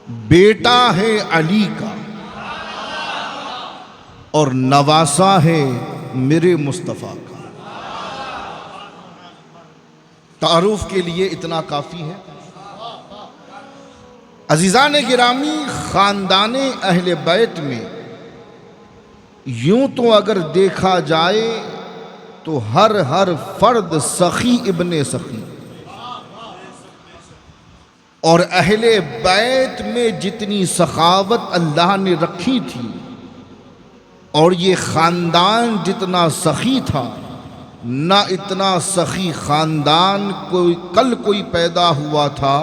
بیٹا ہے علی کا اور نواسا ہے میرے مصطفیٰ کا۔ تعارف کے لیے اتنا کافی ہے۔ عزیزان گرامی، خاندان اہل بیت میں یوں تو اگر دیکھا جائے تو ہر فرد سخی ابن سخی، اور اہل بیت میں جتنی سخاوت اللہ نے رکھی تھی اور یہ خاندان جتنا سخی تھا، نہ اتنا سخی خاندان کوئی پیدا ہوا تھا،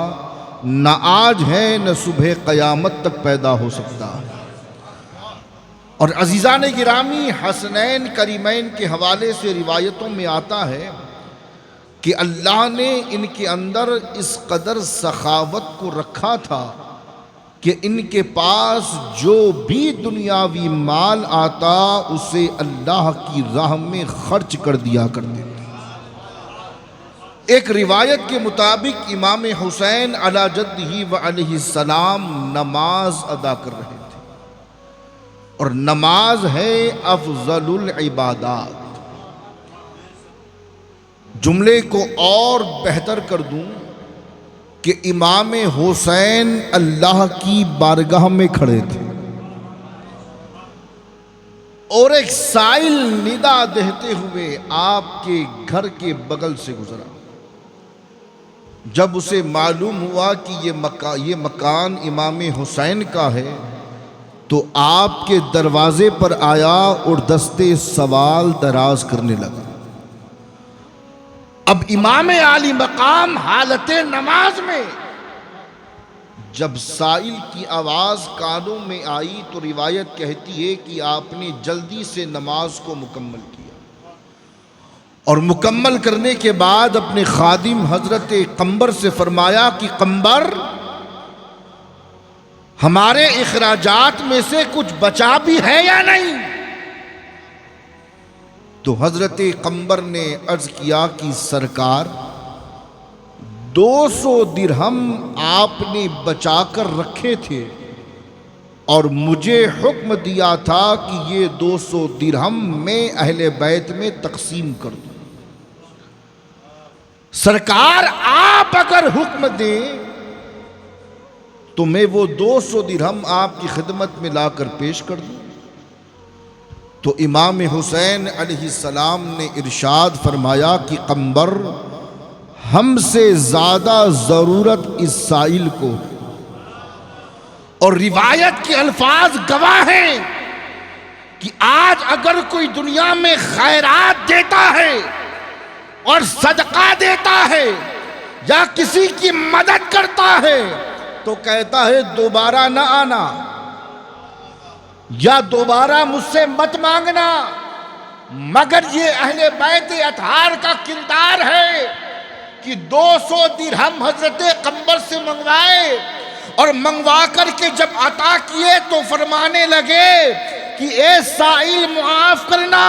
نہ آج ہے، نہ صبح قیامت تک پیدا ہو سکتا ہے۔ اور عزیزان گرامی، حسنین کریمین کے حوالے سے روایتوں میں آتا ہے کہ اللہ نے ان کے اندر اس قدر سخاوت کو رکھا تھا کہ ان کے پاس جو بھی دنیاوی مال آتا اسے اللہ کی راہ میں خرچ کر دیا کرتے تھے۔ ایک روایت کے مطابق امام حسین علی جدہ و علیہ السلام نماز ادا کر رہے تھے، اور نماز ہے افضل العبادات۔ جملے کو اور بہتر کر دوں کہ امام حسین اللہ کی بارگاہ میں کھڑے تھے اور ایک سائل ندا دیتے ہوئے آپ کے گھر کے بغل سے گزرا۔ جب اسے معلوم ہوا کہ یہ مکان امام حسین کا ہے تو آپ کے دروازے پر آیا اور دستے سوال دراز کرنے لگا۔ اب امام عالی مقام حالت نماز میں جب سائل کی آواز کانوں میں آئی تو روایت کہتی ہے کہ آپ نے جلدی سے نماز کو مکمل کیا، اور مکمل کرنے کے بعد اپنے خادم حضرت قمبر سے فرمایا کہ قمبر، ہمارے اخراجات میں سے کچھ بچا بھی ہے یا نہیں؟ تو حضرت قمبر نے عرض کیا کہ سرکار، 200 درہم آپ نے بچا کر رکھے تھے اور مجھے حکم دیا تھا کہ یہ 200 درہم میں اہل بیت میں تقسیم کر دوں۔ سرکار، آپ اگر حکم دیں تو میں وہ 200 درہم آپ کی خدمت میں لا کر پیش کر دوں۔ تو امام حسین علیہ السلام نے ارشاد فرمایا کہ قمبر، ہم سے زیادہ ضرورت اس سائل کو، اور روایت کے الفاظ گواہ ہیں کہ آج اگر کوئی دنیا میں خیرات دیتا ہے اور صدقہ دیتا ہے یا کسی کی مدد کرتا ہے تو کہتا ہے دوبارہ نہ آنا یا دوبارہ مجھ سے مت مانگنا، مگر یہ اہل بیت اطہار کا کردار ہے کہ 200 درہم حضرت قمبر سے منگوائے، اور منگوا کر کے جب عطا کیے تو فرمانے لگے کہ اے سائل معاف کرنا،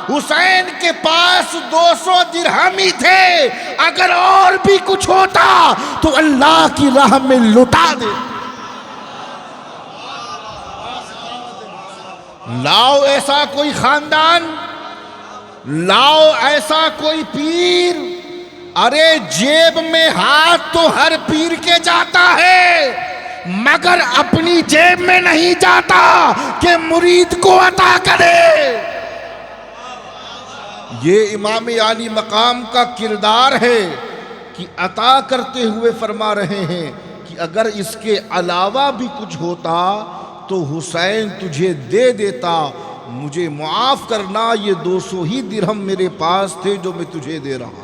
حسین کے پاس 200 درہم ہی تھے، اگر اور بھی کچھ ہوتا تو اللہ کی راہ میں لٹا دے۔ لاؤ ایسا کوئی خاندان، لاؤ ایسا کوئی پیر، ارے جیب میں ہاتھ تو ہر پیر کے جاتا ہے مگر اپنی جیب میں نہیں جاتا کہ مرید کو عطا کرے۔ یہ امام عالی مقام کا کردار ہے کہ عطا کرتے ہوئے فرما رہے ہیں کہ اگر اس کے علاوہ بھی کچھ ہوتا تو حسین تجھے دے دیتا، مجھے معاف کرنا، یہ 200 ہی درہم میرے پاس تھے جو میں تجھے دے رہا۔